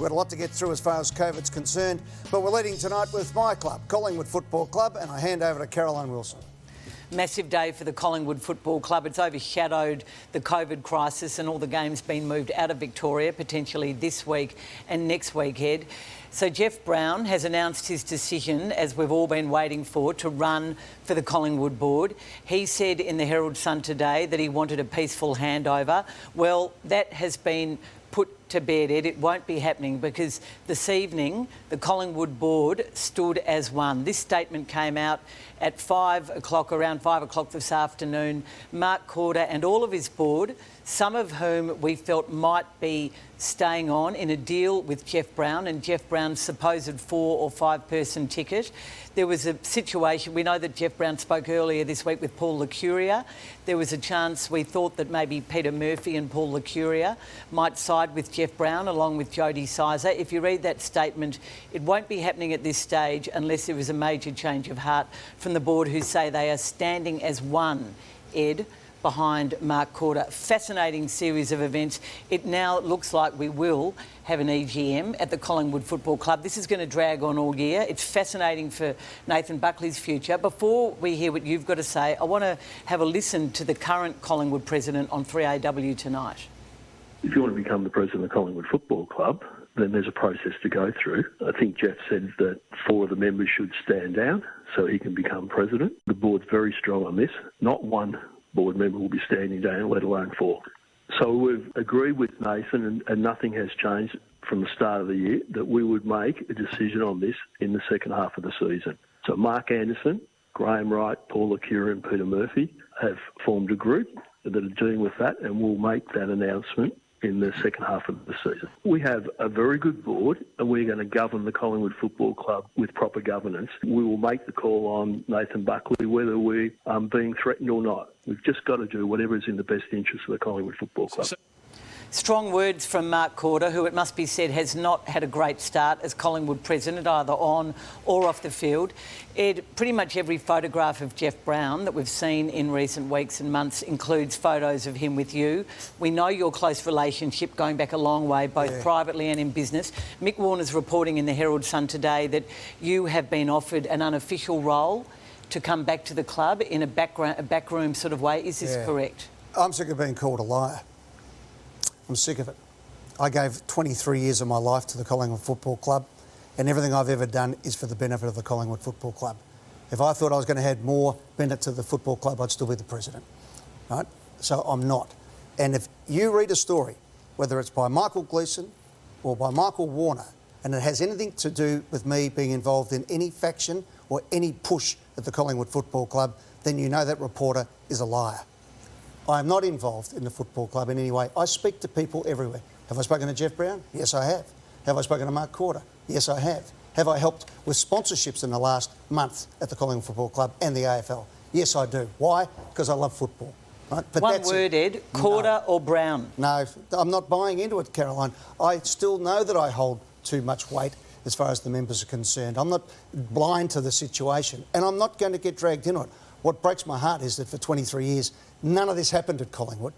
We've got a lot to get through as far as COVID's concerned, but we're leading tonight with my club, Collingwood Football Club, and I hand over to Caroline Wilson. Massive day for the Collingwood Football Club. It's overshadowed the COVID crisis and all the games being moved out of Victoria, potentially this week and next week, Ed. So Jeff Browne has announced his decision, as we've all been waiting for, to run for the Collingwood board. He said in the Herald Sun today that he wanted a peaceful handover. Well, that has been put to bed, Ed. It won't be happening because this evening the Collingwood board stood as one. This statement came out at 5 o'clock, around 5 o'clock this afternoon. Mark Corder and all of his board, some of whom we felt might be staying on in a deal with Jeff Browne and Jeff Browne's supposed 4 or 5 person ticket. There was a situation, we know that Jeff Browne spoke earlier this week with Paul Licuria. There was a chance, we thought that maybe Peter Murphy and Paul Licuria might side with Jeff Browne along with Jody Sizer. If you read that statement, it won't be happening at this stage unless there is a major change of heart from the board, who say they are standing as one, Ed, behind Mark Corder. Fascinating series of events. It now looks like we will have an EGM at the Collingwood Football Club. This is going to drag on all year. It's fascinating for Nathan Buckley's future. Before we hear what you've got to say, I want to have a listen to the current Collingwood president on 3AW tonight. If you want to become the president of the Collingwood Football Club, then there's a process to go through. I think Jeff said that 4 of the members should stand down so he can become president. The board's very strong on this. Not one board member will be standing down, let alone 4. So we've agreed with Nathan, and nothing has changed from the start of the year, that we would make a decision on this in the second half of the season. So Mark Anderson, Graham Wright, Paul Licuria and Peter Murphy have formed a group that are dealing with that, and we'll make that announcement in the second half of the season. We have a very good board, and we're going to govern the Collingwood Football Club with proper governance. We will make the call on Nathan Buckley whether we're being threatened or not. We've just got to do whatever is in the best interest of the Collingwood Football Club. Strong words from Mark Corder, who, it must be said, has not had a great start as Collingwood president, either on or off the field. Ed, pretty much every photograph of Jeff Browne that we've seen in recent weeks and months includes photos of him with you. We know your close relationship going back a long way, both privately and in business. Mick Warner's reporting in the Herald Sun today that you have been offered an unofficial role to come back to the club in a backroom sort of way. Is this correct? I'm sick of being called a liar. I'm sick of it. I gave 23 years of my life to the Collingwood Football Club, and everything I've ever done is for the benefit of the Collingwood Football Club. If I thought I was going to add more benefit to the football club, I'd still be the president, right? So I'm not. And if you read a story, whether it's by Michael Gleeson or by Michael Warner, and it has anything to do with me being involved in any faction or any push at the Collingwood Football Club, then you know that reporter is a liar. I am not involved in the football club in any way. I speak to people everywhere. Have I spoken to Jeff Browne? Yes, I have. Have I spoken to Mark Corder? Yes, I have. Have I helped with sponsorships in the last month at the Collingwood Football Club and the AFL? Yes, I do. Why? Because I love football. Right? But one word, Ed, Corder or Browne? No, I'm not buying into it, Caroline. I still know that I hold too much weight as far as the members are concerned. I'm not blind to the situation, and I'm not going to get dragged into it. What breaks my heart is that for 23 years, none of this happened at Collingwood.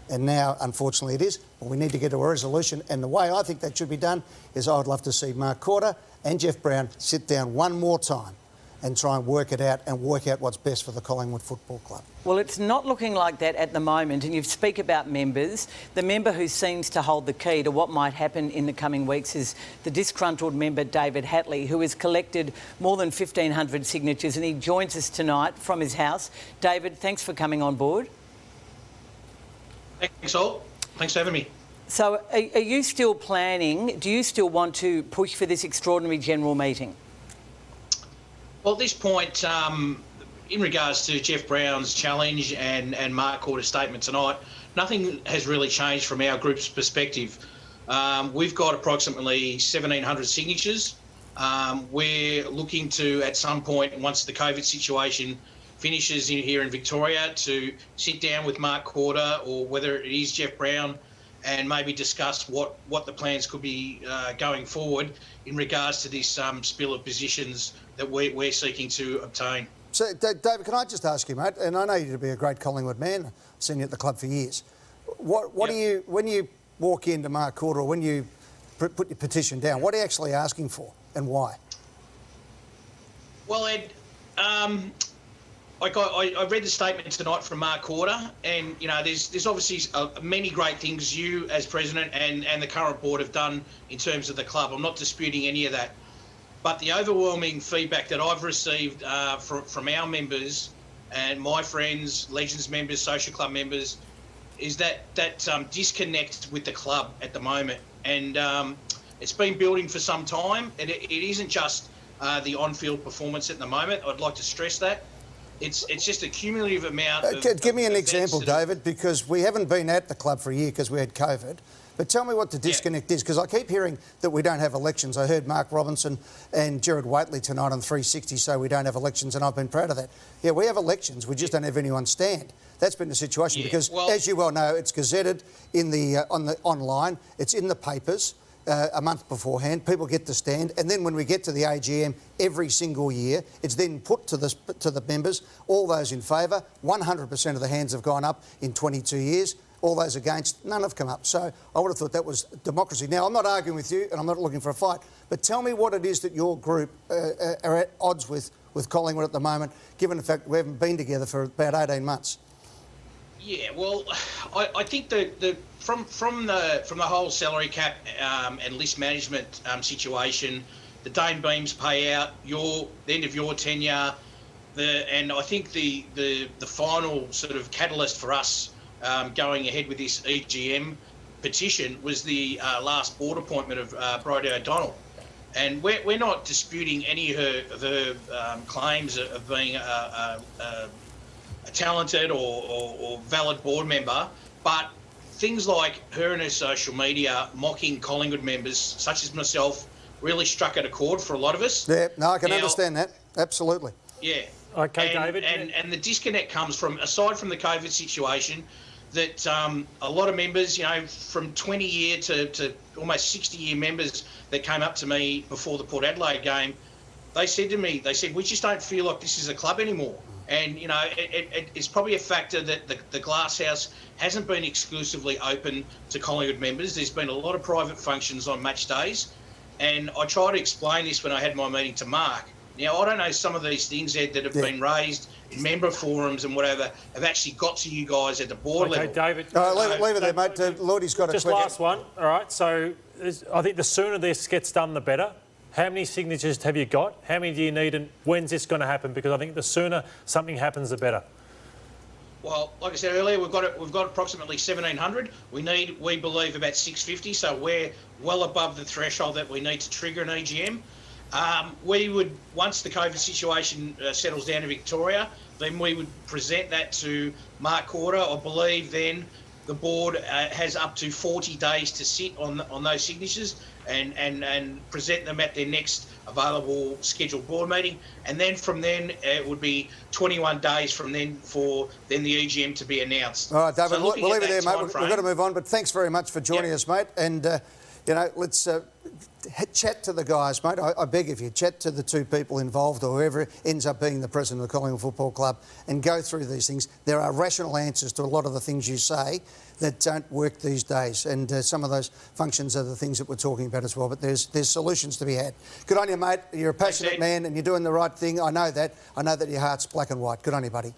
And now, unfortunately, it is. But we need to get to a resolution. And the way I think that should be done is I would love to see Mark Corder and Jeff Browne sit down one more time and try and work it out and work out what's best for the Collingwood Football Club. Well, it's not looking like that at the moment. And you speak about members. The member who seems to hold the key to what might happen in the coming weeks is the disgruntled member, David Hatley, who has collected more than 1,500 signatures, and he joins us tonight from his house. David, thanks for coming on board. Thanks all. Thanks for having me. So are you still planning, do you still want to push for this extraordinary general meeting? Well, at this point, in regards to Jeff Browne's challenge and Mark Corder's statement tonight, nothing has really changed from our group's perspective. We've got approximately 1,700 signatures. We're looking to, at some point, once the COVID situation finishes here in Victoria, to sit down with Mark Corder, or whether it is Jeff Browne, and maybe discuss what the plans could be going forward in regards to this spill of positions that we're seeking to obtain. So, David, can I just ask you, mate, and I know you to be a great Collingwood man, I've seen you at the club for years. What do you, when you walk into Mark Corder, or when you put your petition down. What are you actually asking for and why? Well, Ed, I read the statement tonight from Mark Corder, and there's obviously many great things you as president and the current board have done in terms of the club. I'm not disputing any of that, but the overwhelming feedback that I've received from our members and my friends, Legends members, social club members, is that disconnect with the club at the moment, and it's been building for some time. It isn't just the on-field performance at the moment. I'd like to stress that. It's just a cumulative amount of... Give me an example, David, because we haven't been at the club for a year because we had COVID. But tell me what the disconnect is, because I keep hearing that we don't have elections. I heard Mark Robinson and Gerard Whateley tonight on 360 say we don't have elections, and I've been proud of that. Yeah, we have elections. We just don't have anyone stand. That's been the situation because, as you well know, it's gazetted in the online. It's in the papers a month beforehand. People get to stand, and then when we get to the AGM every single year, it's then put to the members. All those in favour, 100% of the hands have gone up in 22 years. All those against, none have come up. So I would have thought that was democracy. Now, I'm not arguing with you and I'm not looking for a fight, but tell me what it is that your group are at odds with Collingwood at the moment, given the fact we haven't been together for about 18 months. Yeah, well, I think from the whole salary cap and list management situation, the Dane Beams payout, the end of your tenure, and I think the final sort of catalyst for us going ahead with this EGM petition was the last board appointment of Brodie O'Donnell. And we're not disputing any of her claims of being a talented or valid board member, but things like her and her social media mocking Collingwood members, such as myself, really struck at a chord for a lot of us. Yeah, no, I can understand that. Absolutely. Yeah. Okay, and, David. And the disconnect comes from, aside from the COVID situation, that a lot of members, from 20-year to almost 60-year members that came up to me before the Port Adelaide game, they said to me, we just don't feel like this is a club anymore. And, it's probably a factor that the Glass House hasn't been exclusively open to Collingwood members. There's been a lot of private functions on match days. And I tried to explain this when I had my meeting to Mark. Now, I don't know some of these things, Ed, that have been raised in member forums and whatever have actually got to you guys at the board level. Okay, David. Leave it there, mate. Lordy's got just last one. All right, so I think the sooner this gets done, the better. How many signatures have you got? How many do you need, and when's this going to happen? Because I think the sooner something happens, the better. Well, like I said earlier, we've got approximately 1,700. We believe, about 650, so we're well above the threshold that we need to trigger an EGM. We would, once the COVID situation settles down in Victoria, then we would present that to Mark Corder. I believe then the board has up to 40 days to sit on those signatures and present them at their next available scheduled board meeting. And then from then, it would be 21 days from then for the EGM to be announced. All right, David, So we'll leave it there, mate. We've got to move on, but thanks very much for joining us, mate. And, let's chat to the guys, mate. I beg of you, chat to the two people involved or whoever ends up being the president of the Collingwood Football Club and go through these things. There are rational answers to a lot of the things you say that don't work these days, and some of those functions are the things that we're talking about as well, but there's solutions to be had. Good on you, mate. You're a passionate man and you're doing the right thing. I know that. I know that your heart's black and white. Good on you, buddy.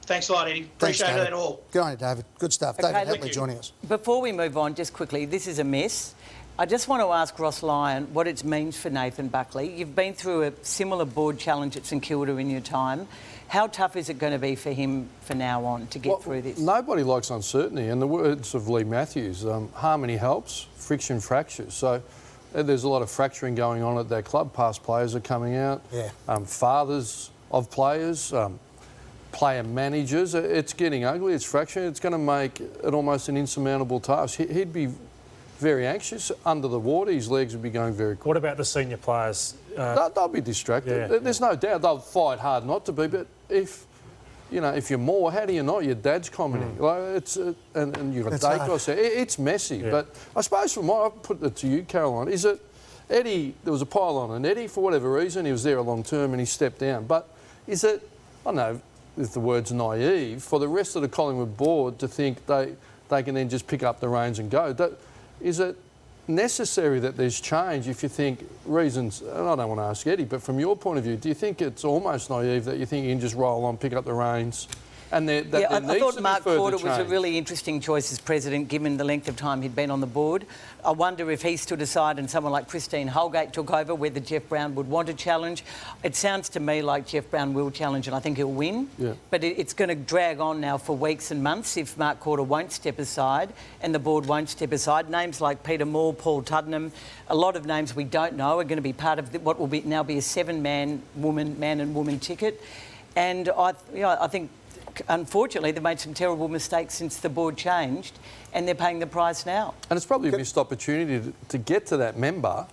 Thanks a lot, Eddie. Appreciate it all. Good on you, David. Good stuff. Okay, David Hatley joining us. Before we move on, just quickly, this is a mess. I just want to ask Ross Lyon what it means for Nathan Buckley. You've been through a similar board challenge at St Kilda in your time. How tough is it going to be for him from now on to get through this? Nobody likes uncertainty. In the words of Lee Matthews, harmony helps, friction fractures. So there's a lot of fracturing going on at that club. Past players are coming out. Yeah. Fathers of players, player managers. It's getting ugly. It's fracturing. It's going to make it almost an insurmountable task. He'd be very anxious, under the water. His legs would be going very quick. What about the senior players? They'll be distracted. There's no doubt they'll fight hard not to be, but if you're more, how do you not? Your dad's commenting. And you've got Dacos there. It's messy. Yeah. But I suppose I'll put it to you, Caroline, is it Eddie, there was a pile on, and Eddie, for whatever reason, he was there a long term and he stepped down. But is it, I don't know if the word's naive, for the rest of the Collingwood board to think they can then just pick up the reins and go? Is it necessary that there's change if you think reasons, and I don't want to ask Eddie, but from your point of view, do you think it's almost naive that you think you can just roll on, pick up the reins? And I thought Mark Porter was a really interesting choice as president, given the length of time he'd been on the board. I wonder if he stood aside and someone like Christine Holgate took over, whether Jeff Browne would want to challenge. It sounds to me like Jeff Browne will challenge, and I think he'll win. Yeah. But it's going to drag on now for weeks and months if Mark Porter won't step aside and the board won't step aside. Names like Peter Moore, Paul Tuddenham, a lot of names we don't know are going to be part of what will now be a 7-man man and woman ticket. And I think, unfortunately, they've made some terrible mistakes since the board changed, and they're paying the price now. And it's probably a missed opportunity to get to that member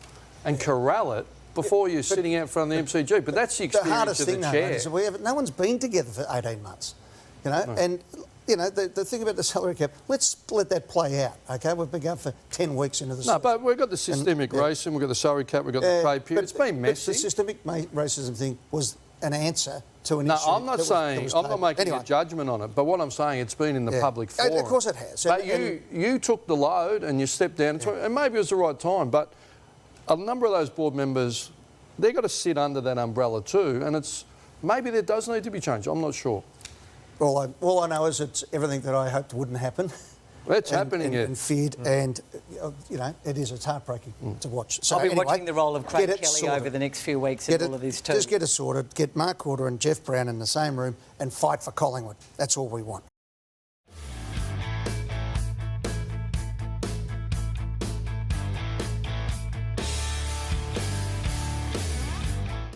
and corral it before you're sitting out front of the MCG. But that's the experience hardest of the thing, chair. though, is no one's been together for 18 months, you know. No. And you know the thing about the salary cap. Let's let that play out. Okay, we've been going for 10 weeks into the season. No, but we've got the systemic racism, we've got the salary cap, we've got the trade period. It's been messy. But the systemic racism thing was an answer to an issue. No, I'm not saying, I'm not making a judgment on it, but what I'm saying, it's been in the public forum. Of course it has. But you took the load and you stepped down, and maybe it was the right time, but a number of those board members, they've got to sit under that umbrella too, and maybe there does need to be change. I'm not sure. All I know is it's everything that I hoped wouldn't happen. Well, it's happening, and feared, and you know, it's heartbreaking to watch. So I'll be watching the role of Craig Kelly over the next few weeks in all of this too. Just get it sorted, get Mark Porter and Jeff Browne in the same room and fight for Collingwood. That's all we want.